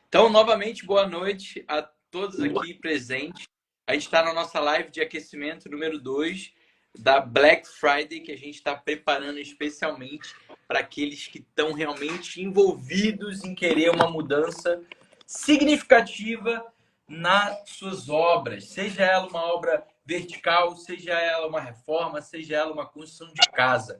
Então, novamente, boa noite a todos aqui presentes. A gente está na nossa live de aquecimento número 2 da Black Friday, que a gente está preparando especialmente para aqueles que estão realmente envolvidos em querer uma mudança significativa nas suas obras. Seja ela uma obra vertical, seja ela uma reforma, seja ela uma construção de casa.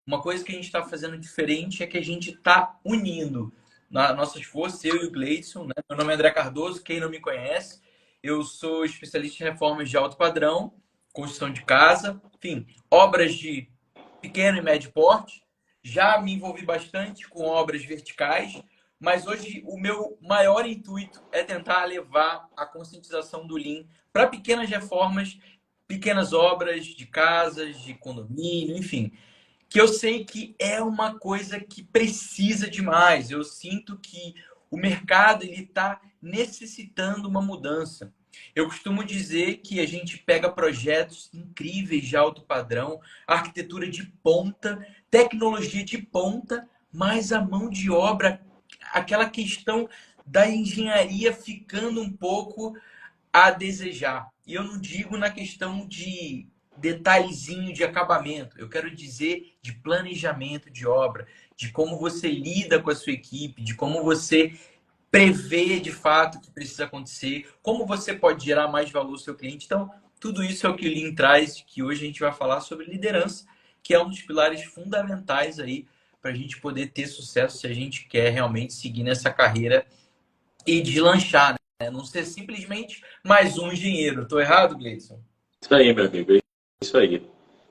Uma coisa que a gente está fazendo diferente é que a gente está unindo nossas forças, eu e o Gleison, né? Meu nome é André Cardoso, quem não me conhece, eu sou especialista em reformas de alto padrão, construção de casa, enfim, obras de pequeno e médio porte. Já me envolvi bastante com obras verticais, mas hoje o meu maior intuito é tentar levar a conscientização do Lean para pequenas reformas, pequenas obras de casas, de condomínio, enfim, que eu sei que é uma coisa que precisa demais. Eu sinto que o mercado ele está necessitando uma mudança. Eu costumo dizer que a gente pega projetos incríveis de alto padrão, arquitetura de ponta, tecnologia de ponta, mas a mão de obra, aquela questão da engenharia ficando um pouco a desejar. E eu não digo na questão de detalhezinho de acabamento. Eu quero dizer de planejamento de obra, de como você lida com a sua equipe, de como você prevê de fato o que precisa acontecer, como você pode gerar mais valor ao seu cliente. Então, tudo isso é o que o Lean traz, que hoje a gente vai falar sobre liderança, que é um dos pilares fundamentais aí para a gente poder ter sucesso se a gente quer realmente seguir nessa carreira e deslanchar, né? Não ser simplesmente mais um engenheiro. Estou errado, Gleison? Isso aí, meu amigo, é isso aí.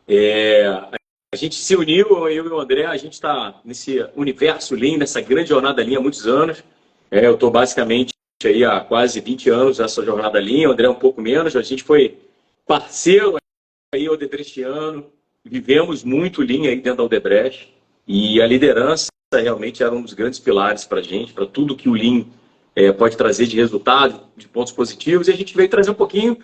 É, a gente se uniu, eu e o André, a gente está nesse universo Lean, nessa grande jornada Lean há muitos anos. Eu estou basicamente aí há quase 20 anos nessa jornada Lean, o André um pouco menos. A gente foi parceiro aí odebrechiano, vivemos muito Lean aí dentro da Odebrecht, e a liderança realmente era um dos grandes pilares para a gente, para tudo que o Lean pode trazer de resultado, de pontos positivos, e a gente veio trazer um pouquinho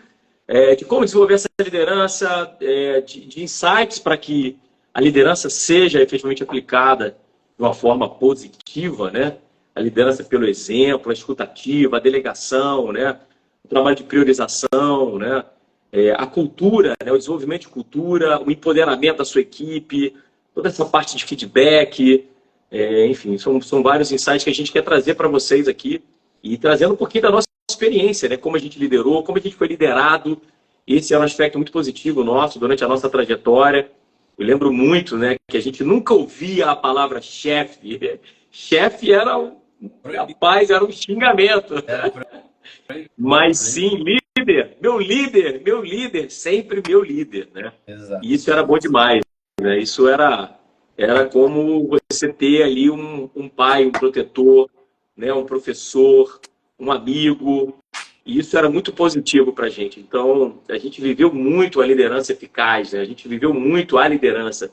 de como desenvolver essa liderança, de insights para que a liderança seja efetivamente aplicada de uma forma positiva, né? A liderança pelo exemplo, a escutativa, a delegação, né? O trabalho de priorização, né? A cultura, né? O desenvolvimento de cultura, o empoderamento da sua equipe, toda essa parte de feedback, enfim, são vários insights que a gente quer trazer para vocês aqui e trazendo um pouquinho da nossa experiência, né? Como a gente liderou, como a gente foi liderado. Esse é um aspecto muito positivo nosso durante a nossa trajetória. Eu lembro muito, né, que a gente nunca ouvia a palavra chefe. Chefe era rapaz, era um xingamento. Mas sim, meu líder, sempre meu líder, né? Exato. E isso era bom demais, né? Isso era como você ter ali um pai, um protetor, né? Um professor, um amigo. E isso era muito positivo para a gente. Então, a gente viveu muito a liderança eficaz, né? A gente viveu muito a liderança.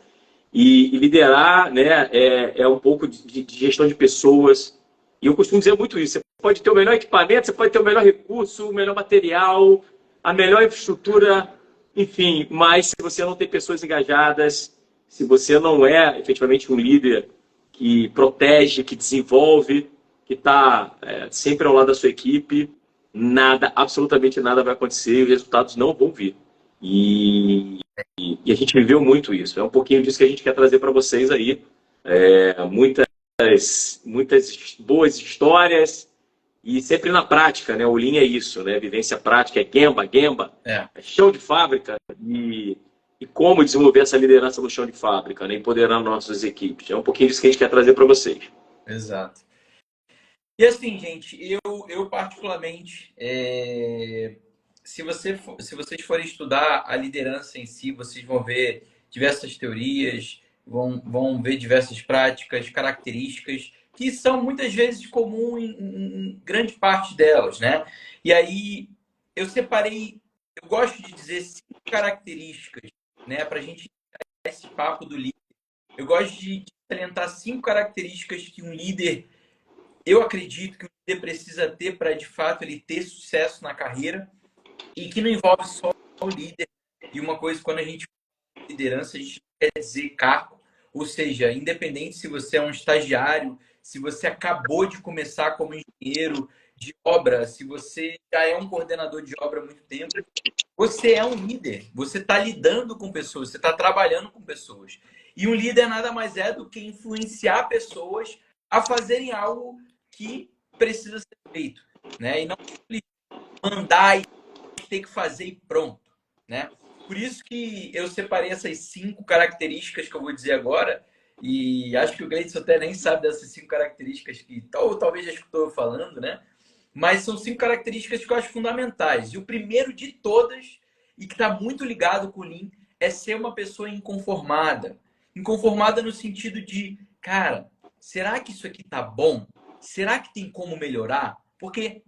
E liderar, né, é um pouco de gestão de pessoas. E eu costumo dizer muito isso. Você pode ter o melhor equipamento, você pode ter o melhor recurso, o melhor material, a melhor infraestrutura, enfim. Mas se você não tem pessoas engajadas, se você não é efetivamente um líder que protege, que desenvolve, que está sempre ao lado da sua equipe, nada, absolutamente nada vai acontecer e os resultados não vão vir. E a gente viveu muito isso. É um pouquinho disso que a gente quer trazer para vocês aí. Muitas boas histórias e sempre na prática, né? O Lean é isso, né? Vivência prática, é Gemba, é chão de fábrica e como desenvolver essa liderança no chão de fábrica, né? Empoderando nossas equipes. É um pouquinho disso que a gente quer trazer para vocês. Exato. E assim, gente, eu particularmente, se vocês forem estudar a liderança em si, vocês vão ver diversas teorias, vão ver diversas práticas, características, que são muitas vezes comuns em grande parte delas, né? E aí, eu separei, eu gosto de dizer 5 características, né? Para a gente ter esse papo do líder. Eu gosto de salientar 5 características que um líder, eu acredito que o líder precisa ter para, de fato, ele ter sucesso na carreira e que não envolve só o líder. E uma coisa, quando a gente fala de liderança, a gente quer dizer cargo, ou seja, independente se você é um estagiário, se você acabou de começar como engenheiro de obra, se você já é um coordenador de obra há muito tempo, você é um líder. Você está lidando com pessoas, você está trabalhando com pessoas. E um líder nada mais é do que influenciar pessoas a fazerem algo que precisa ser feito, né? E não mandar e ter que fazer e pronto, né? Por isso que eu separei essas 5 características que eu vou dizer agora, e acho que o Gleidson até nem sabe dessas 5 características que talvez já escutou eu falando, né? Mas são 5 características que eu acho fundamentais. E o primeiro de todas, e que está muito ligado com o Lean, é ser uma pessoa inconformada. Inconformada no sentido de, cara, será que isso aqui tá bom? Será que tem como melhorar? Porque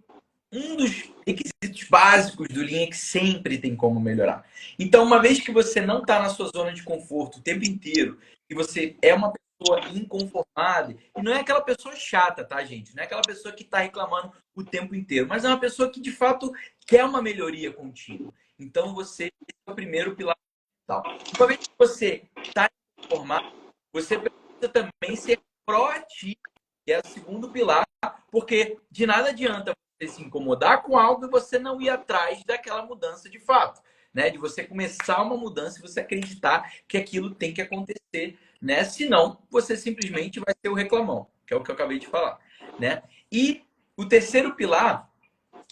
um dos requisitos básicos do Lean é que sempre tem como melhorar. Então, uma vez que você não está na sua zona de conforto o tempo inteiro, e você é uma pessoa inconformada, e não é aquela pessoa chata, tá, gente? Não é aquela pessoa que está reclamando o tempo inteiro, mas é uma pessoa que, de fato, quer uma melhoria contínua. Então, esse é o primeiro pilar. Uma vez que você está inconformado, você precisa também ser proativo, que é o segundo pilar, porque de nada adianta você se incomodar com algo e você não ir atrás daquela mudança de fato, né? De você começar uma mudança e você acreditar que aquilo tem que acontecer, né? Senão, você simplesmente vai ser o reclamão, que é o que eu acabei de falar, né? E o terceiro pilar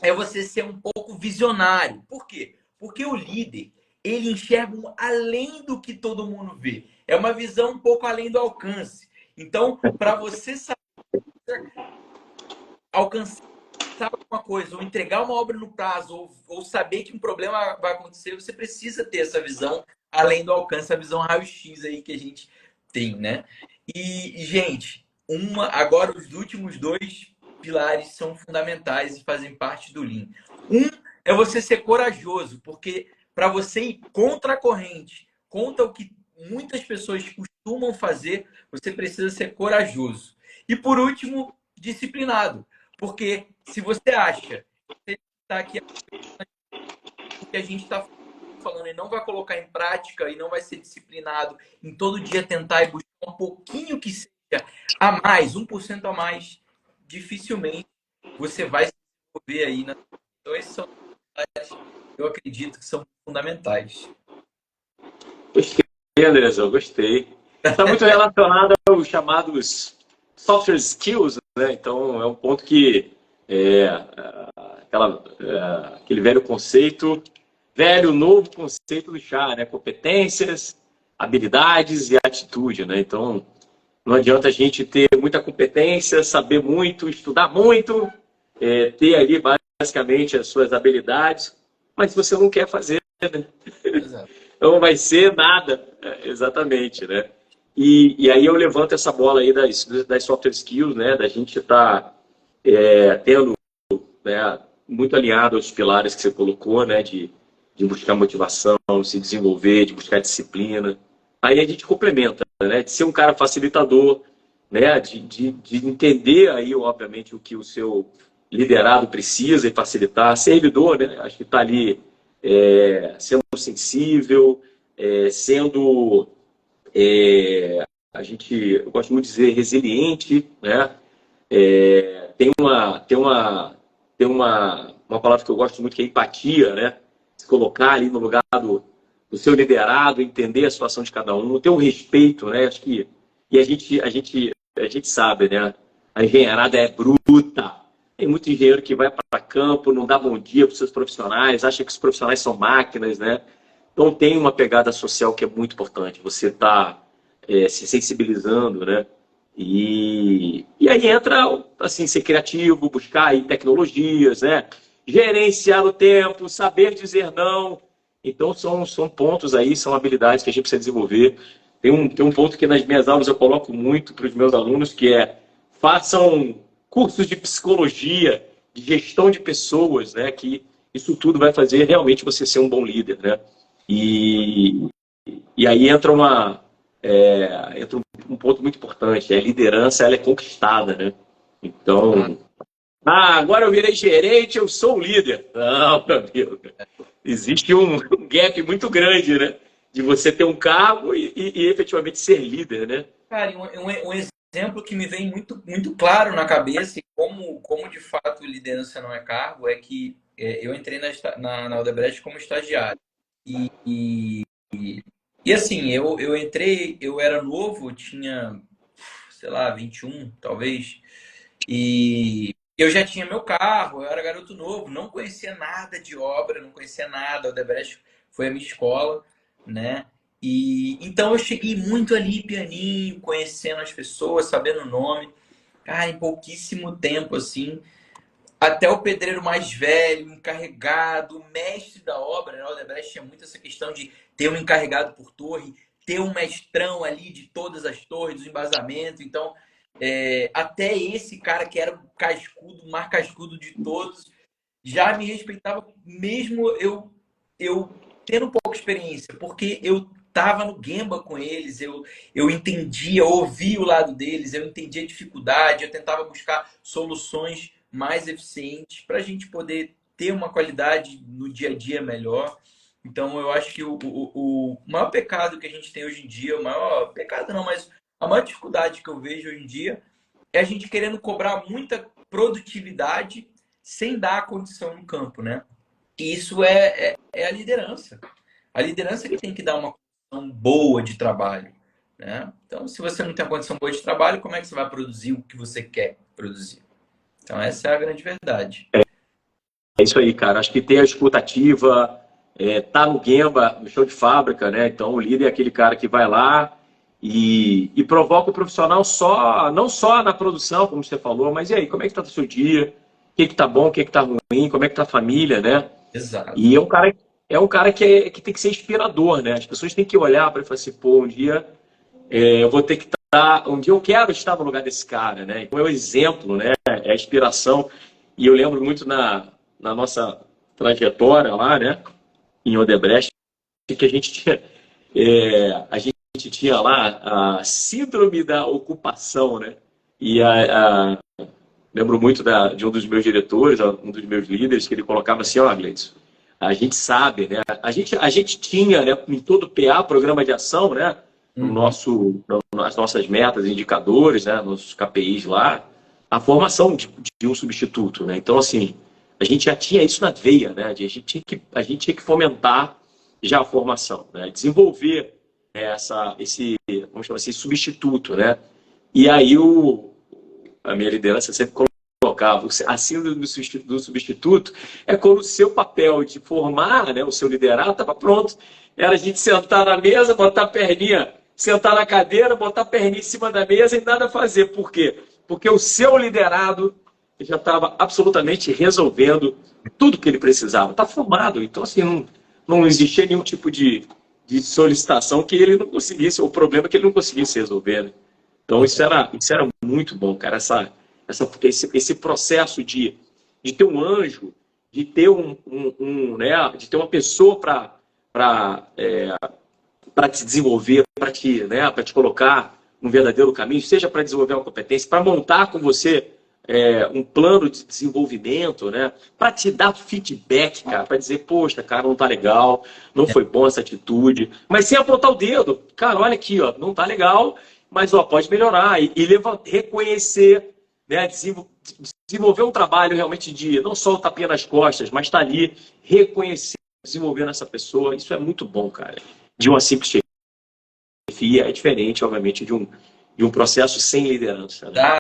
é você ser um pouco visionário. Por quê? Porque o líder, ele enxerga além do que todo mundo vê. É uma visão um pouco além do alcance. Então, para você saber alcançar alguma coisa, ou entregar uma obra no prazo, ou saber que um problema vai acontecer, você precisa ter essa visão além do alcance, a visão raio-x aí que a gente tem, né? E, gente, agora os últimos 2 pilares são fundamentais e fazem parte do Lean. Um é você ser corajoso, porque para você ir contra a corrente, contra o que muitas pessoas costumam fazer, você precisa ser corajoso. E por último, disciplinado. Porque se você acha que está aqui o que a gente está falando e não vai colocar em prática e não vai ser disciplinado em todo dia tentar e buscar um pouquinho que seja a mais, 1% a mais, dificilmente você vai se desenvolver aí. Então, esses são, eu acredito que são fundamentais. Gostei, Andrezão, eu gostei. Está muito relacionado aos chamados software skills, né? Então, é um ponto que aquele novo conceito do chá, né? Competências, habilidades e atitude, né? Então, não adianta a gente ter muita competência, saber muito, estudar muito, ter ali basicamente as suas habilidades, mas se você não quer fazer, né? Exato. Não vai ser nada, exatamente, né? E aí eu levanto essa bola aí das software skills, né? Da gente estar tendo, né, muito alinhado aos pilares que você colocou, né? De buscar motivação, se desenvolver, de buscar disciplina. Aí a gente complementa, né? De ser um cara facilitador, né? De entender aí, obviamente, o que o seu liderado precisa e facilitar. Servidor, né? Acho que está ali sendo sensível, sendo... eu gosto muito de dizer resiliente, né? Tem uma palavra que eu gosto muito que é empatia, né? Se colocar ali no lugar do seu liderado, entender a situação de cada um, ter um respeito, né? Acho que a gente sabe, né? A engenheirada é bruta. Tem muito engenheiro que vai para campo, não dá bom dia para os seus profissionais, acha que os profissionais são máquinas, né? Então tem uma pegada social que é muito importante. Você está se sensibilizando, né? E aí entra, assim, ser criativo, buscar aí tecnologias, né? Gerenciar o tempo, saber dizer não. Então são pontos aí, são habilidades que a gente precisa desenvolver. Tem um ponto que nas minhas aulas eu coloco muito para os meus alunos, que é façam cursos de psicologia, de gestão de pessoas, né? Que isso tudo vai fazer realmente você ser um bom líder, né? E aí entra um ponto muito importante, a liderança ela é conquistada, né? Então, agora eu virei gerente, eu sou o líder. Não, meu amigo. Existe um gap muito grande, né? De você ter um cargo e efetivamente ser líder, né? Cara, um exemplo que me vem muito claro na cabeça, e como de fato liderança não é cargo, é que eu entrei na Odebrecht como estagiário. E, e, e assim, eu entrei, eu era novo, tinha, sei lá, 21 talvez, e eu já tinha meu carro, eu era garoto novo, não conhecia nada de obra, não conhecia nada. A Odebrecht foi a minha escola, né? E então eu cheguei muito ali, pianinho, conhecendo as pessoas, sabendo o nome. Cara, em pouquíssimo tempo, assim, até o pedreiro mais velho, encarregado, mestre da obra, né? O Odebrecht tinha muito essa questão de ter um encarregado por torre, ter um mestrão ali de todas as torres, do embasamento. Então, até esse cara que era o cascudo, o mais cascudo de todos, já me respeitava, mesmo eu tendo pouca experiência, porque eu estava no Gemba com eles, eu entendia, eu ouvia o lado deles, eu entendia a dificuldade, eu tentava buscar soluções mais eficientes para a gente poder ter uma qualidade no dia a dia melhor. Então, eu acho que o maior pecado que a gente tem hoje em dia, o maior pecado não, mas a maior dificuldade que eu vejo hoje em dia é a gente querendo cobrar muita produtividade sem dar a condição no campo, né? E isso é a liderança. A liderança que tem que dar uma condição boa de trabalho, né? Então, se você não tem uma condição boa de trabalho, como é que você vai produzir o que você quer produzir? Então, essa é a grande verdade. É isso aí, cara. Acho que ter a escutativa, tá no Gemba, no show de fábrica, né? Então o líder é aquele cara que vai lá e provoca o profissional não só na produção, como você falou, mas e aí, como é que tá o seu dia? O que que tá bom, o que que tá ruim, como é que tá a família, né? Exato. E é um cara que tem que ser inspirador, né? As pessoas têm que olhar para ele e falar assim, pô, um dia eu vou ter que estar, um dia eu quero estar no lugar desse cara, né? Então é o exemplo, né? É a inspiração. E eu lembro muito na nossa trajetória lá, né? Em Odebrecht, que a gente tinha lá a síndrome da ocupação, né? E lembro muito de um dos meus diretores, um dos meus líderes, que ele colocava assim, ó, Gleidson, a gente sabe, né? A gente tinha, né, em todo o PA, programa de ação, né? Uhum. Nas nossas metas, indicadores, né? Nos KPIs lá, a formação de um substituto, né? Então, assim, a gente já tinha isso na veia, né? A gente tinha que fomentar já a formação, né? Desenvolver vamos chamar assim, substituto, né? E aí a minha liderança sempre colocava a síndrome do substituto é quando o seu papel de formar, né, o seu liderado estava pronto. Era a gente sentar na mesa, botar a perninha, sentar na cadeira, botar a perninha em cima da mesa e nada fazer. Por quê? Porque o seu liderado já estava absolutamente resolvendo tudo que ele precisava. Está formado. Então, assim, não existia nenhum tipo de solicitação que ele não conseguisse, o problema que ele não conseguisse resolver. Né? Então, isso era muito bom, cara. Esse processo de ter um anjo, de ter né, de ter uma pessoa para te desenvolver, para te colocar no verdadeiro caminho, seja para desenvolver uma competência, para montar com você um plano de desenvolvimento, né? Para te dar feedback, cara, para dizer, poxa, cara, não tá legal, não foi bom essa atitude, mas sem apontar o dedo, cara, olha aqui, ó, não tá legal, mas ó, pode melhorar e reconhecer, né? Desenvolver um trabalho realmente de não só o tapinha nas costas, mas estar ali reconhecendo, desenvolvendo essa pessoa, isso é muito bom, cara. De uma simples chefia é diferente, obviamente, de um processo sem liderança, né? Exato.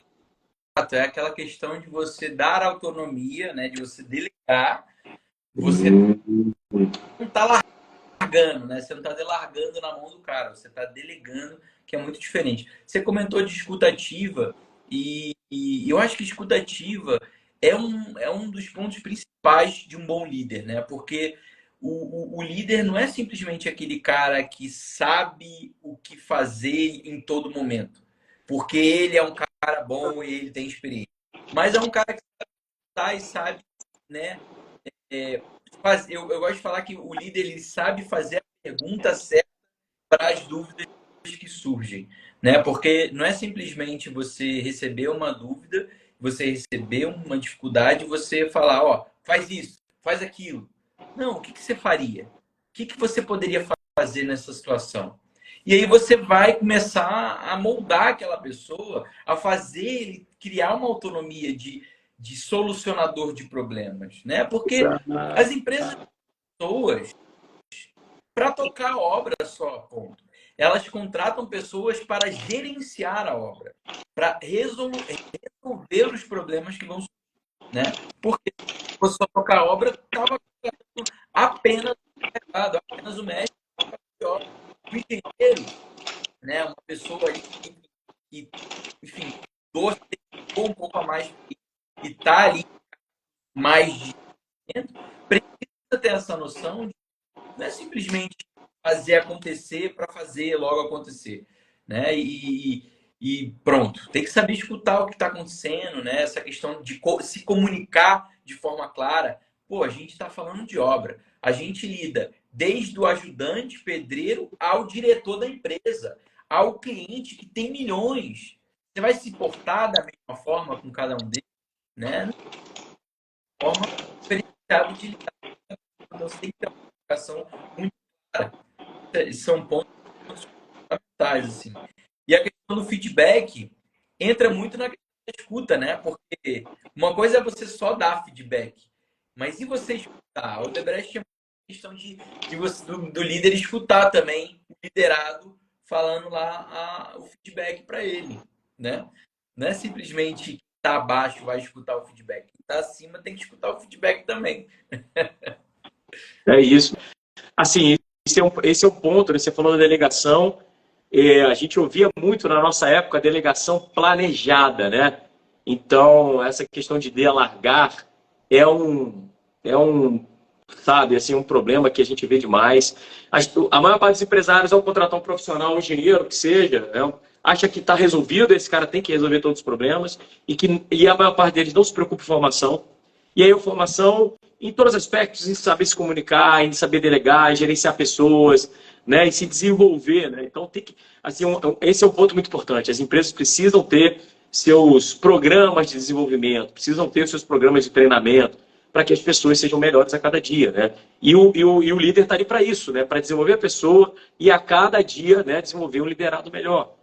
É aquela questão de você dar autonomia, né? De você delegar. Você Hum, não está largando, né? Você não está delargando na mão do cara, você está delegando, que é muito diferente. Você comentou de escutativa, e eu acho que escutativa é um dos pontos principais de um bom líder, né? Porque o líder não é simplesmente aquele cara que sabe o que fazer em todo momento, porque ele é um cara bom e ele tem experiência, mas é um cara que tá e sabe, né? Eu gosto de falar que o líder ele sabe fazer a pergunta certa para as dúvidas que surgem, né? Porque não é simplesmente você receber uma dúvida, você receber uma dificuldade, você falar, ó, faz isso, faz aquilo. Não, o que você faria? O que você poderia fazer nessa situação? E aí você vai começar a moldar aquela pessoa, a fazer ele criar uma autonomia de solucionador de problemas, né? Porque as empresas são pessoas para tocar a obra só, ponto. Elas contratam pessoas para gerenciar a obra, para resolver os problemas que vão surgir, né? Porque se fosse só tocar a obra, estava apenas o mercado, apenas o mestre, o engenheiro, né? Uma pessoa ali que enfim, gosta um pouco a mais e está ali mais de dentro, precisa ter essa noção de não é simplesmente fazer acontecer para fazer logo acontecer, né? E pronto, tem que saber escutar o que está acontecendo, né? Essa questão de se comunicar de forma clara. Pô, a gente está falando de obra, a gente lida desde o ajudante pedreiro ao diretor da empresa, ao cliente que tem milhões. Você vai se portar da mesma forma com cada um deles, né? De forma diferenciada de lidar. Então, você tem que ter uma comunicação muito clara. São pontos fundamentais, assim. E a questão do feedback entra muito na questão da escuta, né? Porque uma coisa é você só dar feedback, mas e você escutar? O Odebrecht tinha uma questão do líder escutar também o liderado falando lá o feedback para ele, né? Não é simplesmente quem está abaixo vai escutar o feedback. Quem está acima tem que escutar o feedback também. É isso. Assim, esse é um ponto, né? Você falou da delegação. A gente ouvia muito na nossa época a delegação planejada, né? Então, essa questão de alargar sabe, assim, um problema que a gente vê demais. A maior parte dos empresários, ao contratar um profissional, um engenheiro, que seja, né, acha que está resolvido, esse cara tem que resolver todos os problemas, e a maior parte deles não se preocupa com formação. E aí a formação, em todos os aspectos, em saber se comunicar, em saber delegar, em gerenciar pessoas, né, e se desenvolver, né? Então, assim, esse é um ponto muito importante. As empresas precisam ter seus programas de desenvolvimento, precisam ter seus programas de treinamento, para que as pessoas sejam melhores a cada dia, né? E o líder está ali para isso, né? Para desenvolver a pessoa e a cada dia, né, desenvolver um liderado melhor.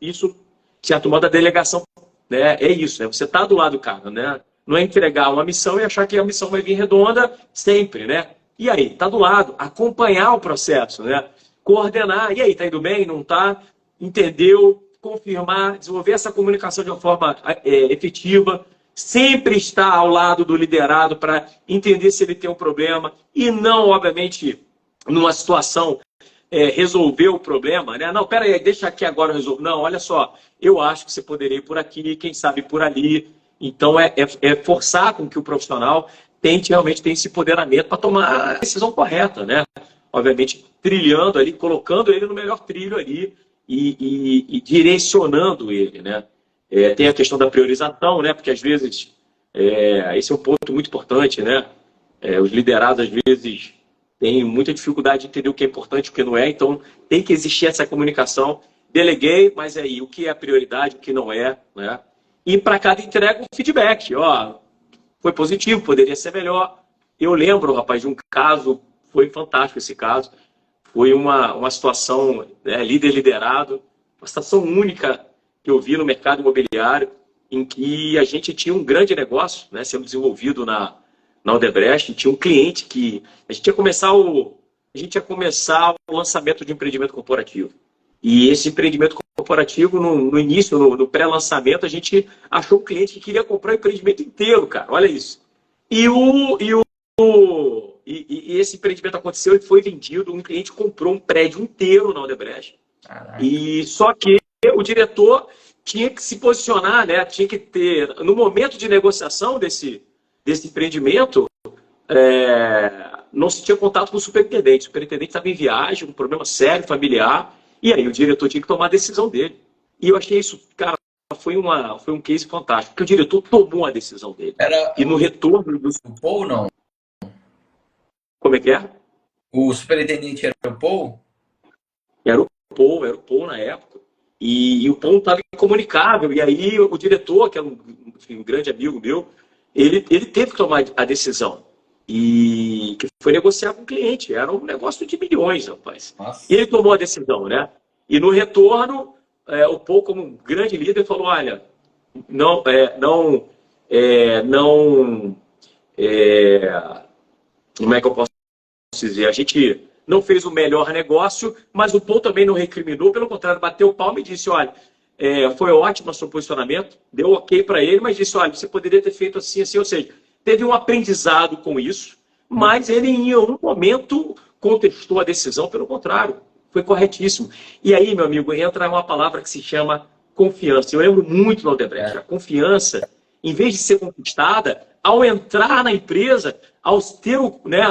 Isso se a tomada da delegação, né, é isso, né? Você está do lado do cara, né? Não é entregar uma missão e achar que a missão vai vir redonda sempre, né? E aí, está do lado, acompanhar o processo, né? Coordenar, e aí, está indo bem, não está? Entendeu? Confirmar, desenvolver essa comunicação de uma forma efetiva, sempre estar ao lado do liderado para entender se ele tem um problema e não, obviamente, numa situação resolver o problema, né? Não, pera aí, deixa aqui agora eu resolvo. Não, olha só, eu acho que você poderia ir por aqui, quem sabe por ali. Então, forçar com que o profissional realmente tenha esse empoderamento para tomar a decisão correta, né? Obviamente, trilhando ali, colocando ele no melhor trilho ali e direcionando ele, né? Tem a questão da priorização, né? Porque às vezes esse é um ponto muito importante, né? Os liderados às vezes têm muita dificuldade de entender o que é importante e o que não é, então tem que existir essa comunicação. Deleguei, mas aí o que é a prioridade, o que não é, né? E para cada entrega um feedback, ó, foi positivo, poderia ser melhor. Eu lembro, rapaz, de um caso, foi fantástico esse caso, foi uma situação, né, líder liderado, uma situação única que eu vi no mercado imobiliário, em que a gente tinha um grande negócio, né, sendo desenvolvido na Odebrecht, tinha um cliente que a gente ia começar o lançamento de um empreendimento corporativo. E esse empreendimento corporativo, no início, no pré-lançamento, a gente achou um cliente que queria comprar o empreendimento inteiro, cara, olha isso. E esse empreendimento aconteceu e foi vendido, um cliente comprou um prédio inteiro na Odebrecht. Caraca. E só que o diretor tinha que se posicionar, né? Tinha que ter, no momento de negociação desse empreendimento, não se tinha contato com o superintendente. O superintendente estava em viagem, um problema sério, familiar, e aí o diretor tinha que tomar a decisão dele. E eu achei isso, cara, foi um case fantástico, porque o diretor tomou a decisão dele. E no retorno do Paul, não? Como é que é? O superintendente era o Paul? Era o Paul na época. E o Paul estava incomunicável. E aí o diretor, que era um grande amigo meu, ele teve que tomar a decisão. E que foi negociar com o cliente. Era um negócio de milhões, rapaz. Nossa. E ele tomou a decisão, né? E no retorno, o Paul, como um grande líder, falou: olha, não, não, como é que eu posso dizer? A gente não fez o melhor negócio, mas o Paul também não recriminou, pelo contrário, bateu o palmo e disse: olha, foi ótimo o seu posicionamento, deu ok para ele, mas disse: olha, você poderia ter feito assim, assim, ou seja, teve um aprendizado com isso, mas ele em nenhum momento contestou a decisão, pelo contrário, foi corretíssimo. E aí, meu amigo, entra uma palavra que se chama confiança. Eu lembro muito no Odebrecht, a confiança, em vez de ser conquistada, ao entrar na empresa, ao ter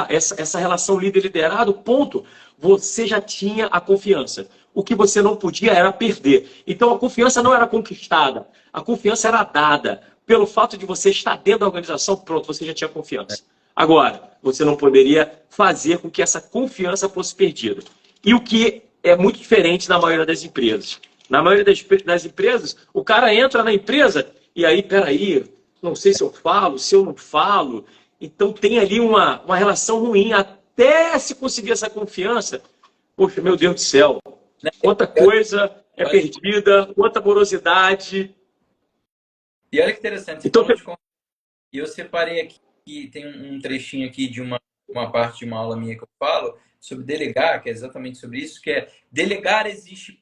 essa relação líder-liderado, ponto, você já tinha a confiança. O que você não podia era perder. Então, a confiança não era conquistada, a confiança era dada. Pelo fato de você estar dentro da organização, pronto, você já tinha confiança. Agora, você não poderia fazer com que essa confiança fosse perdida. E o que é muito diferente na maioria das empresas. Na maioria das empresas, o cara entra na empresa e aí, peraí, não sei se eu falo, se eu não falo. Então tem ali uma relação ruim até se conseguir essa confiança. Poxa, meu Deus do céu, quanta coisa é perdida, quanta morosidade. E olha que interessante, Então, eu separei aqui, tem um trechinho aqui de uma parte de uma aula minha que eu falo sobre delegar, que é exatamente sobre isso, que é delegar exige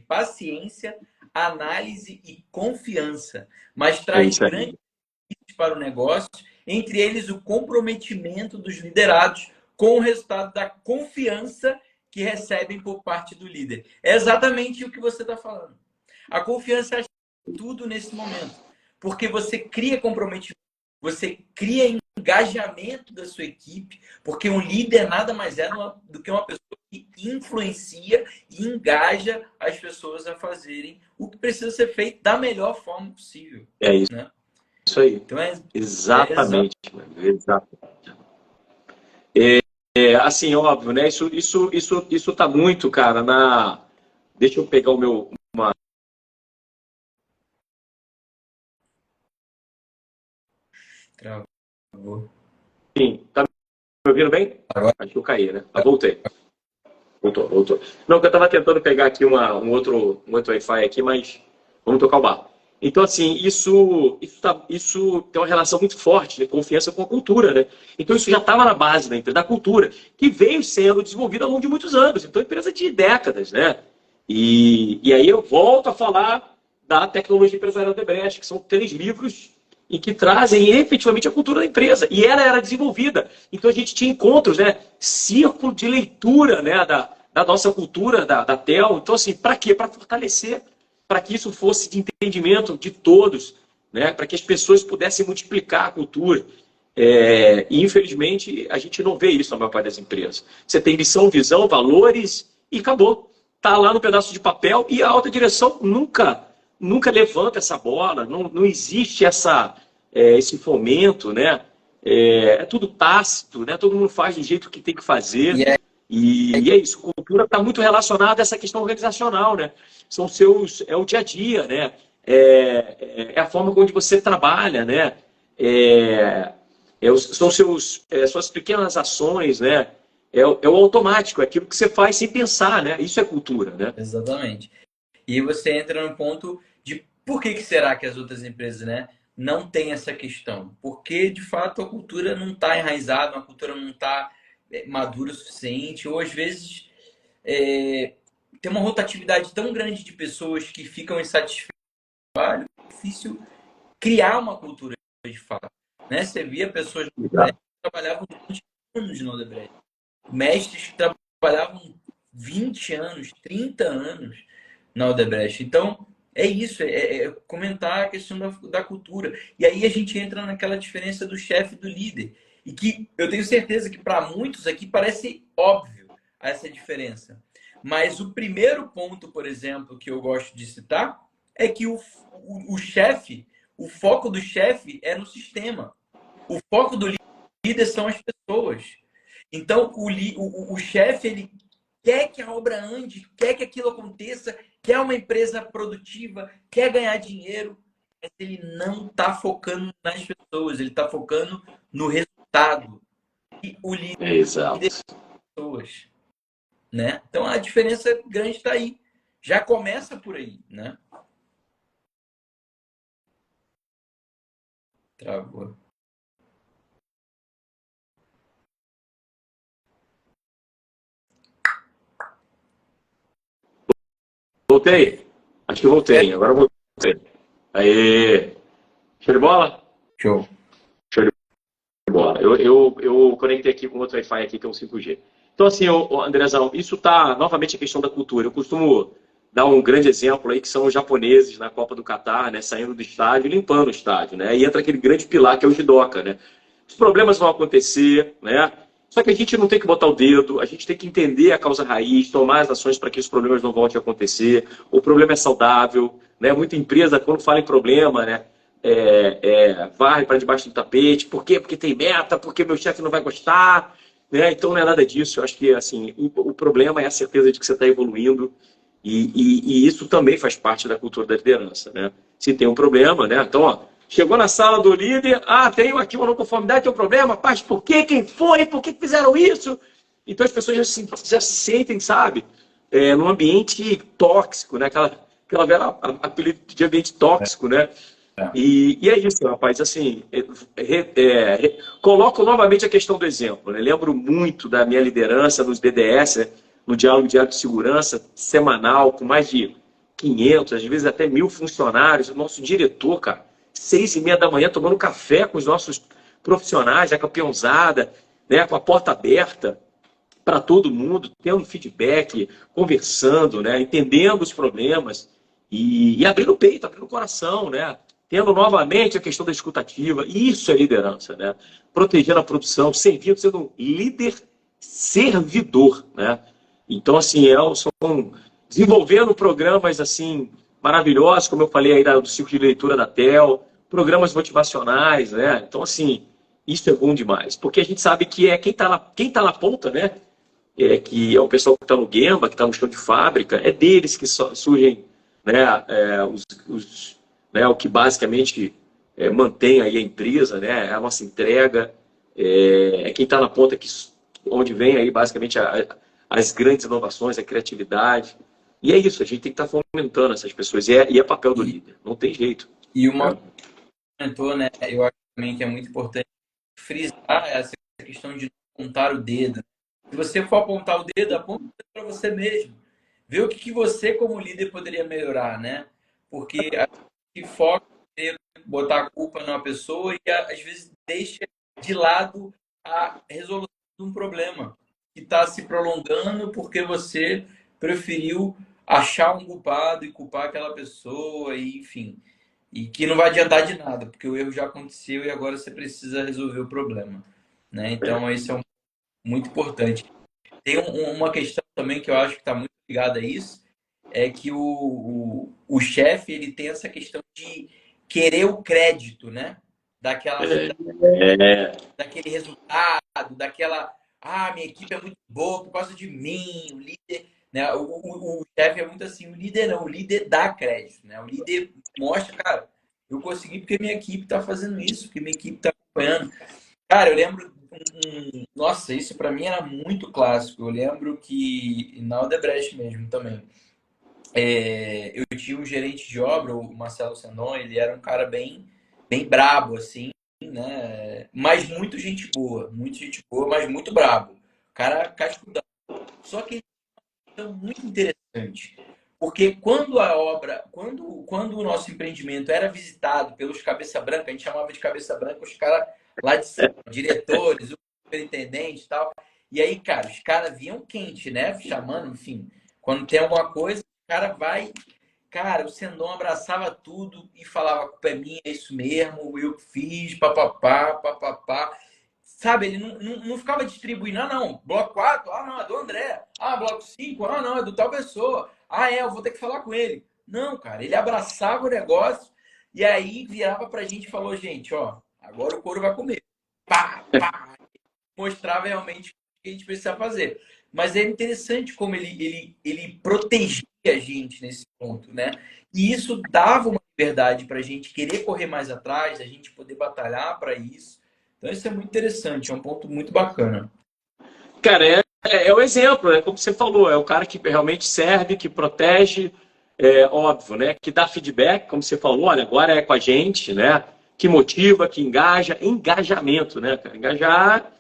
paciência, análise e confiança, mas traz grandes benefícios para o negócio, entre eles o comprometimento dos liderados com o resultado da confiança que recebem por parte do líder. É exatamente o que você está falando. A confiança é tudo nesse momento, porque você cria comprometimento, você cria engajamento da sua equipe, porque um líder nada mais é do que uma pessoa que influencia e engaja as pessoas a fazerem o que precisa ser feito da melhor forma possível. É isso, né? Isso aí. Então Exatamente. Assim, óbvio, né? Isso tá muito, cara, na... Deixa eu pegar o meu... Travou. Sim, tá me ouvindo bem? Agora? Acho que eu caí, né? Voltei. Voltou. Não, que eu estava tentando pegar aqui um outro Wi-Fi aqui, mas vamos tocar o barco. Então, assim, isso tem uma relação muito forte de confiança com a cultura, né? Então, isso já estava na base da empresa, da cultura, que veio sendo desenvolvida ao longo de muitos anos. Então, empresa de décadas, né? E aí eu volto a falar da tecnologia empresarial Odebrecht, que são 3 livros e que trazem efetivamente a cultura da empresa. E ela era desenvolvida. Então a gente tinha encontros, né? Círculo de leitura, né? Da nossa cultura, da TEL. Então, assim, para quê? Para fortalecer, para que isso fosse de entendimento de todos, né? Para que as pessoas pudessem multiplicar a cultura. E infelizmente a gente não vê isso na maior parte das empresas. Você tem missão, visão, valores e acabou. Está lá no pedaço de papel e a alta direção nunca levanta essa bola, não existe esse fomento, né? É tudo tácito, né? Todo mundo faz do jeito que tem que fazer. E é isso, cultura está muito relacionada a essa questão organizacional, né? É o dia a dia, né? É a forma como você trabalha, né? São suas pequenas ações, né? É o automático, é aquilo que você faz sem pensar, né? Isso é cultura, né? Exatamente. E você entra no ponto de por que será que as outras empresas, né, não têm essa questão? Porque, de fato, a cultura não está enraizada, a cultura não está madura o suficiente, ou às vezes tem uma rotatividade tão grande de pessoas que ficam insatisfeitas com o trabalho, é difícil criar uma cultura de fato. Né? Você via pessoas que trabalhavam 20 anos no Odebrecht, mestres que trabalhavam 20 anos, 30 anos na Odebrecht. Então, é isso, é comentar a questão da cultura. E aí a gente entra naquela diferença do chefe e do líder. E que eu tenho certeza que para muitos aqui parece óbvio essa diferença. Mas o primeiro ponto, por exemplo, que eu gosto de citar, é que o chefe, o foco do chefe é no sistema. O foco do líder são as pessoas. Então, o chefe, ele quer que a obra ande, quer que aquilo aconteça, quer uma empresa produtiva, quer ganhar dinheiro, mas ele não está focando nas pessoas, ele está focando no resultado. e o líder Exato. das pessoas, né? Então a diferença grande está aí. Já começa por aí, né? Travou. Voltei? Acho que voltei. Agora eu voltei. Aí. Show de bola? Show. Show de bola. Eu conectei aqui com outro Wi-Fi aqui, que é um 5G. Então, assim, Andrezão, isso tá novamente a questão da cultura. Eu costumo dar um grande exemplo aí, que são os japoneses na Copa do Catar, né? Saindo do estádio, limpando o estádio, né? E entra aquele grande pilar que é o judoca, né? Os problemas vão acontecer, né? Só que a gente não tem que botar o dedo, a gente tem que entender a causa raiz, tomar as ações para que os problemas não voltem a acontecer. O problema é saudável, né? Muita empresa, quando fala em problema, né? Varre para debaixo do tapete. Por quê? Porque tem meta, porque meu chefe não vai gostar, né? Então não é nada disso. Eu acho que assim, o problema é a certeza de que você está evoluindo e isso também faz parte da cultura da liderança, né? Se tem um problema, né? Então, ó, chegou na sala do líder, tenho aqui uma não conformidade, tem um problema, paz, por quê? Quem foi? Por que fizeram isso? Então as pessoas já se sentem, sabe, num ambiente tóxico, né? Aquela velha apelido de ambiente tóxico, né? E é isso, rapaz. Assim, coloco novamente a questão do exemplo. Né? Lembro muito da minha liderança nos DDS, né? No Diálogo Diário de Segurança, semanal, com mais de 500, às vezes até 1.000 funcionários. O nosso diretor, cara, 6:30 da manhã, tomando café com os nossos profissionais, a campeãozada, né? Com a porta aberta para todo mundo, tendo feedback, conversando, né? Entendendo os problemas e abrindo o peito, abrindo o coração, né? Tendo novamente a questão da escutativa. Isso é liderança, né? Protegendo a produção, servindo, sendo um líder servidor, né? Então, assim, são desenvolvendo programas assim maravilhosos, como eu falei aí do ciclo de leitura da TEL, programas motivacionais, né? Então, assim, isso é bom demais, porque a gente sabe que quem está na ponta, né? Que é o pessoal que está no Gemba, que está no chão de fábrica, é deles que surgem, né, né, o que basicamente mantém aí a empresa, né, a nossa entrega, quem está na ponta onde vem aí basicamente as grandes inovações, a criatividade. E é isso, a gente tem que estar fomentando essas pessoas, e é papel do líder, não tem jeito. E uma comentou, né? Eu acho também que é muito importante frisar essa questão de não apontar o dedo. Se você for apontar o dedo, aponta para você mesmo. Vê o que você, como líder, poderia melhorar, né? Porque a gente foca em botar a culpa numa pessoa e às vezes deixa de lado a resolução de um problema que está se prolongando porque você preferiu achar um culpado e culpar aquela pessoa, e, enfim. E que não vai adiantar de nada, porque o erro já aconteceu e agora você precisa resolver o problema, né? Então, esse é muito importante. Tem uma questão também que eu acho que está muito ligada a isso, é que o chefe ele tem essa questão de querer o crédito, né? Daquela, daquele resultado, daquela, minha equipe é muito boa por causa de mim, o líder, né? O chefe é muito assim, o líder não, o líder dá crédito, né? O líder mostra, cara, eu consegui porque minha equipe está fazendo isso, porque minha equipe está acompanhando. Cara, eu lembro. Nossa, isso para mim era muito clássico. Eu lembro que na Odebrecht mesmo também. Eu tinha um gerente de obra, o Marcelo Sendon, ele era um cara bem brabo, assim, né? Mas muito gente boa, mas muito brabo. O cara cascudão. Só que ele é muito interessante. Porque quando o nosso empreendimento era visitado pelos cabeça branca, a gente chamava de cabeça branca os caras lá de cima, diretores, o superintendente e tal. E aí, cara, os caras vinham quente, né? Chamando, enfim. Quando tem alguma coisa, o cara vai. Cara, o Sendon abraçava tudo e falava: a culpa é minha, é isso mesmo, eu que fiz, papapá, papapá. Sabe, ele não ficava distribuindo, não, bloco 4, não, é do André. Bloco 5, não, é do tal pessoa. Eu vou ter que falar com ele. Não, cara, ele abraçava o negócio e aí virava pra gente e falou: gente, ó, agora o couro vai comer. Pá, pá. Mostrava realmente o que a gente precisa fazer. Mas é interessante como ele protegia a gente nesse ponto, né? E isso dava uma liberdade para a gente querer correr mais atrás, a gente poder batalhar para isso. Então, isso é muito interessante, é um ponto muito bacana. Cara, é o exemplo, né? Como você falou, é o cara que realmente serve, que protege, é óbvio, né? Que dá feedback, como você falou, olha, agora é com a gente, né? Que motiva, que engaja, engajamento, né, cara? Engajar,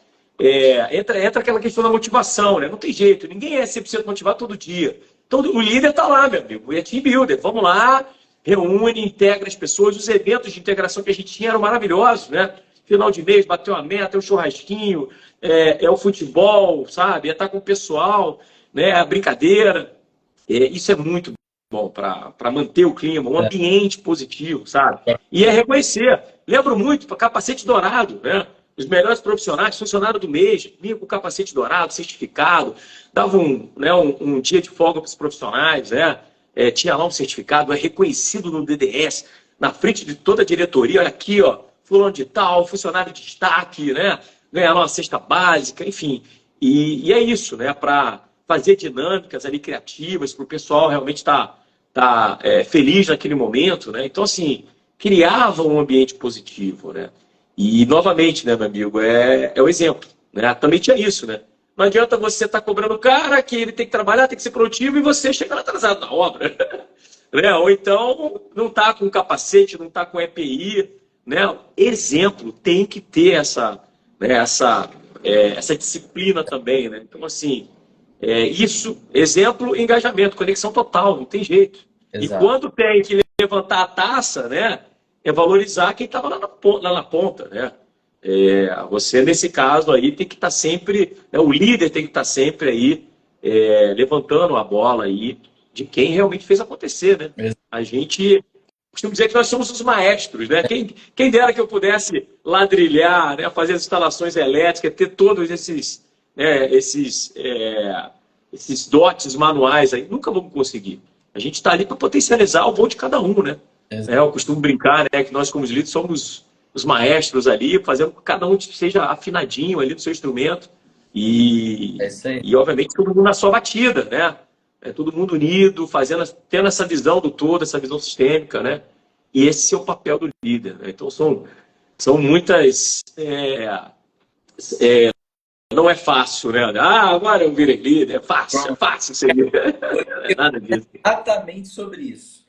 entra aquela questão da motivação, né? Não tem jeito, ninguém é 100% motivado todo dia. Então, o líder tá lá, meu amigo, é team builder, vamos lá, reúne, integra as pessoas, os eventos de integração que a gente tinha eram maravilhosos, né? Final de mês, bateu a meta, é o churrasquinho, é o futebol, sabe? É estar com o pessoal, né? A brincadeira. Isso é muito bom para manter o clima, um ambiente positivo, sabe? E é reconhecer. Lembro muito, capacete dourado, né? Os melhores profissionais, funcionário do mês, vinha com capacete dourado, certificado, dava um dia de folga para os profissionais, né? Tinha lá um certificado, é reconhecido no DDS, na frente de toda a diretoria, olha aqui, ó, fulano de tal, funcionário de destaque, né? Ganhar uma cesta básica, enfim. E é isso, né? Para fazer dinâmicas ali criativas, para o pessoal realmente estar feliz naquele momento, né? Então, assim, criava um ambiente positivo, né? E, novamente, né, meu amigo, é o exemplo, né? Também tinha isso, né? Não adianta você estar cobrando o cara que ele tem que trabalhar, tem que ser produtivo e você chegando atrasado na obra, né? Ou então não está com capacete, não está com EPI, né? Exemplo, tem que ter né, essa disciplina também, né? Então, assim, isso, exemplo, engajamento, conexão total, não tem jeito. E Exato. quando tem que levantar a taça, né, é valorizar quem estava lá na ponta, né? Você, nesse caso aí, tem que estar sempre, né, o líder tem que estar sempre aí levantando a bola aí de quem realmente fez acontecer, né? A gente costumo dizer que nós somos os maestros, né? Quem dera que eu pudesse ladrilhar, né, fazer as instalações elétricas, ter todos esses dotes manuais aí, nunca vamos conseguir. A gente está ali para potencializar o bom de cada um, né? Eu costumo brincar, né, que nós, como líderes, somos os maestros ali, fazendo com que cada um seja afinadinho ali do seu instrumento É isso aí. e obviamente, todo mundo na sua batida, né? Todo mundo unido, tendo essa visão do todo, essa visão sistêmica, né? E esse é o papel do líder, né? Então, são muitas... não é fácil, né? Agora eu virei líder, é fácil ser líder. Não é nada disso. Exatamente sobre isso.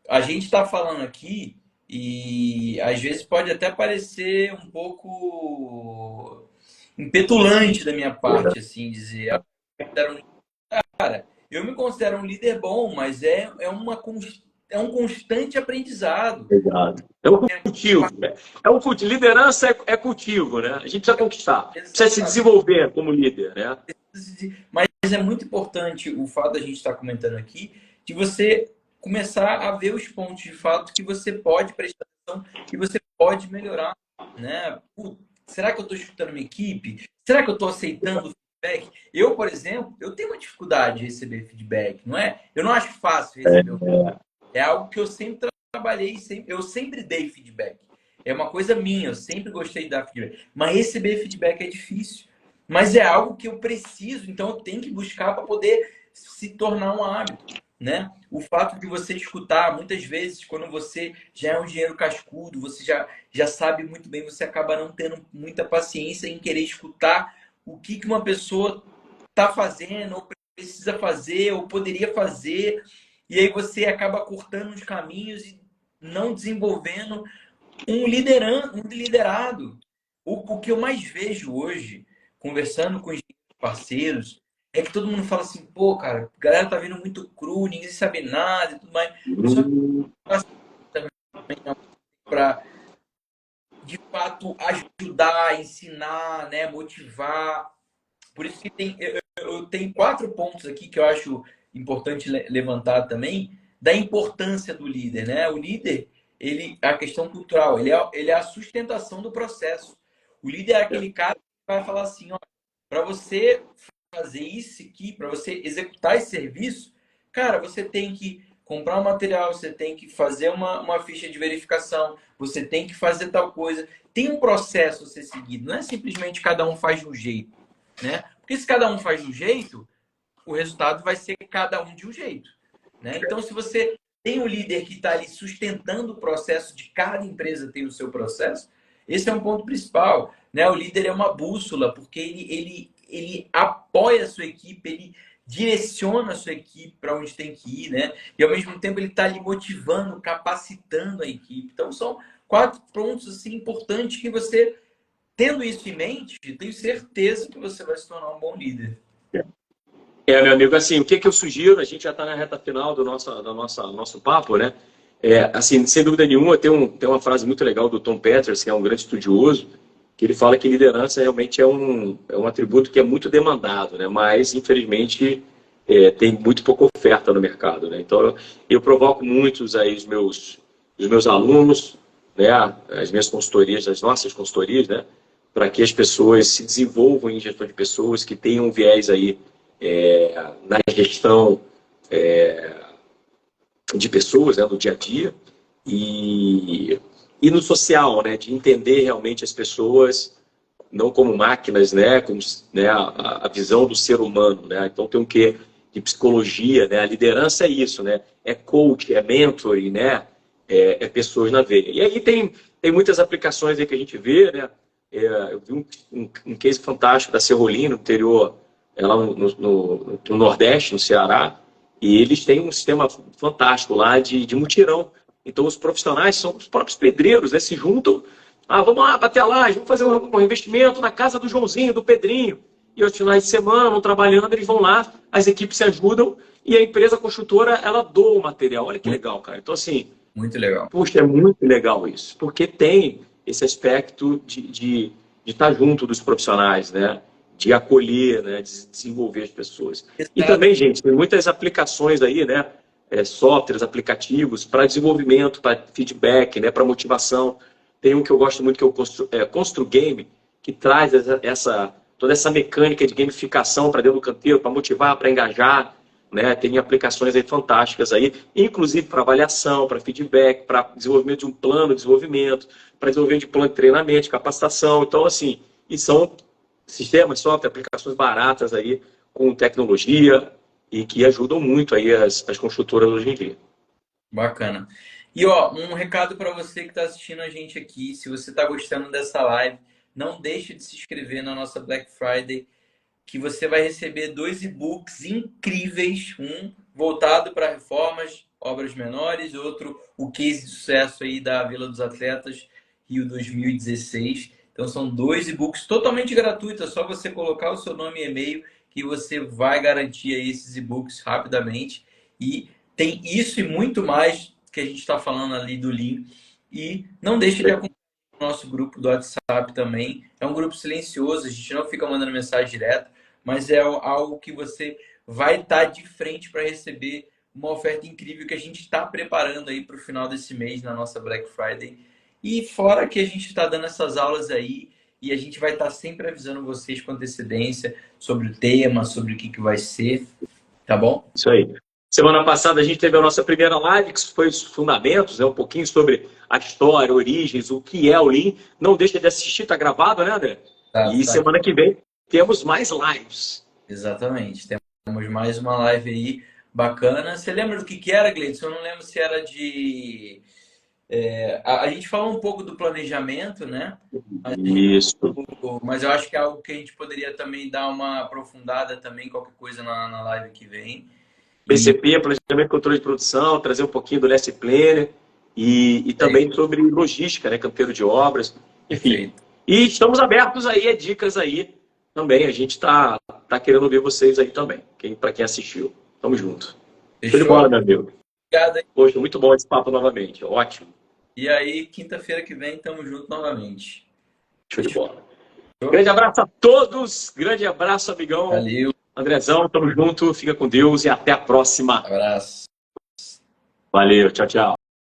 A gente está falando aqui e às vezes pode até parecer um pouco impetulante da minha parte, assim, dizer, cara, eu me considero um líder bom, mas é um constante aprendizado. Exato. É um cultivo, né? Liderança é cultivo, né? A gente precisa conquistar, precisa se desenvolver como líder, né? Mas é muito importante o fato da gente estar comentando aqui, de você começar a ver os pontos de fato que você pode prestar atenção, que você pode melhorar, né? Será que eu estou escutando minha equipe? Será que eu estou aceitando feedback? Eu, por exemplo, eu tenho uma dificuldade de receber feedback, não é? Eu não acho fácil receber. É algo que eu sempre trabalhei, eu sempre dei feedback. É uma coisa minha, eu sempre gostei de dar feedback. Mas receber feedback é difícil. Mas é algo que eu preciso, então eu tenho que buscar para poder se tornar um hábito, né? O fato de você escutar, muitas vezes, quando você já é um engenheiro cascudo, você já sabe muito bem, você acaba não tendo muita paciência em querer escutar o que uma pessoa está fazendo, ou precisa fazer, ou poderia fazer, e aí você acaba cortando os caminhos e não desenvolvendo um liderado. O que eu mais vejo hoje, conversando com os parceiros, é que todo mundo fala assim, pô, cara, a galera tá vindo muito cru, ninguém sabe nada e tudo mais. Só que para de fato ajudar, ensinar, né, motivar. Por isso que eu tenho 4 pontos aqui que eu acho importante levantar também da importância do líder, né? O líder, a questão cultural, ele é a sustentação do processo. O líder é aquele cara que vai falar assim, ó, para você fazer isso aqui, para você executar esse serviço, cara, você tem que comprar um material, você tem que fazer uma ficha de verificação, você tem que fazer tal coisa. Tem um processo a ser seguido, não é simplesmente cada um faz de um jeito, né? Porque se cada um faz de um jeito, o resultado vai ser cada um de um jeito, né? Então, se você tem um líder que está ali sustentando o processo de cada empresa tem o seu processo, Esse é um ponto principal, né? O líder é uma bússola, porque ele apoia a sua equipe, ele direciona a sua equipe para onde tem que ir, né? E ao mesmo tempo ele está ali motivando, capacitando a equipe. Então são 4 pontos assim importantes que você, tendo isso em mente, tenho certeza que você vai se tornar um bom líder. Meu amigo, assim, o que eu sugiro, a gente já está na reta final do nosso papo, né? Assim, sem dúvida nenhuma, tem uma frase muito legal do Tom Peters, que é um grande estudioso, que ele fala que liderança realmente é um atributo que é muito demandado, né? Mas, infelizmente, tem muito pouca oferta no mercado, né? Então, eu provoco muitos aí os meus alunos, né? As minhas consultorias, as nossas consultorias, né? Para que as pessoas se desenvolvam em gestão de pessoas, que tenham um viés aí na gestão de pessoas, né, no dia a dia, e no social, né, de entender realmente as pessoas não como máquinas, né, como, né, a visão do ser humano, né. Então tem um quê de psicologia, né, a liderança é isso, né, é coach, é mentoring, né, é pessoas na veia. E aí tem muitas aplicações aí que a gente vê, né. Eu vi um case fantástico da Serrolim, no interior, lá no Nordeste, no Ceará, e eles têm um sistema fantástico lá de mutirão. Então, os profissionais são os próprios pedreiros, né? Se juntam. Vamos lá, bater lá, vamos fazer um investimento na casa do Joãozinho, do Pedrinho. E aos finais de semana, vão trabalhando, eles vão lá, as equipes se ajudam e a empresa construtora, ela doa o material. Olha que legal, cara. Então, assim... Muito legal. Puxa, é muito legal isso. Porque tem esse aspecto de estar junto dos profissionais, né? De acolher, né, de desenvolver as pessoas. Exato. E também, gente, tem muitas aplicações aí, né, softwares, aplicativos para desenvolvimento, para feedback, né, para motivação. Tem um que eu gosto muito, que é o Constru Game, que traz toda essa mecânica de gamificação para dentro do canteiro, para motivar, para engajar, né? Tem aplicações aí fantásticas aí, inclusive para avaliação, para feedback, para desenvolvimento de um plano de desenvolvimento, para desenvolvimento de plano de treinamento, de capacitação. Então, assim, e são sistemas, software, aplicações baratas aí, com tecnologia e que ajudam muito aí as construtoras hoje em dia. Bacana. E ó, um recado para você que está assistindo a gente aqui, se você está gostando dessa live, não deixe de se inscrever na nossa Black Friday, que você vai receber 2 e-books incríveis, um voltado para reformas, obras menores, outro o case de sucesso aí da Vila dos Atletas, Rio 2016. Então são 2 e-books totalmente gratuitos, é só você colocar o seu nome e e-mail que você vai garantir aí esses e-books rapidamente. E tem isso e muito mais que a gente está falando ali do link. E não deixe de acompanhar o nosso grupo do WhatsApp também. É um grupo silencioso, a gente não fica mandando mensagem direta, mas é algo que você vai estar de frente para receber uma oferta incrível que a gente está preparando aí para o final desse mês na nossa Black Friday. E fora que a gente está dando essas aulas aí e a gente vai estar sempre avisando vocês com antecedência sobre o tema, sobre o que vai ser, tá bom? Isso aí. Semana passada a gente teve a nossa primeira live, que foi os fundamentos, né? Um pouquinho sobre a história, origens, o que é o Lean. Não deixa de assistir, tá gravado, né, André? E semana que vem temos mais lives. Exatamente. Temos mais uma live aí bacana. Você lembra do que era, Gleidson? Eu não lembro se era de... a gente falou um pouco do planejamento, né? Isso. Mas eu acho que é algo que a gente poderia também dar uma aprofundada também, qualquer coisa na live que vem. PCP, Planejamento e Controle de Produção, trazer um pouquinho do Last Planner e também sobre logística, né? Canteiro de obras, enfim. Perfeito. E estamos abertos aí a dicas aí também. A gente tá querendo ouvir vocês aí também, para quem assistiu. Tamo junto. Show de bola, meu amigo. Obrigado aí. Poxa, muito bom esse papo novamente. Ótimo. E aí, quinta-feira que vem, tamo junto novamente. Show de bola. Grande abraço a todos. Grande abraço, amigão. Valeu. Andrezão, tamo junto. Fica com Deus e até a próxima. Abraço. Valeu. Tchau, tchau.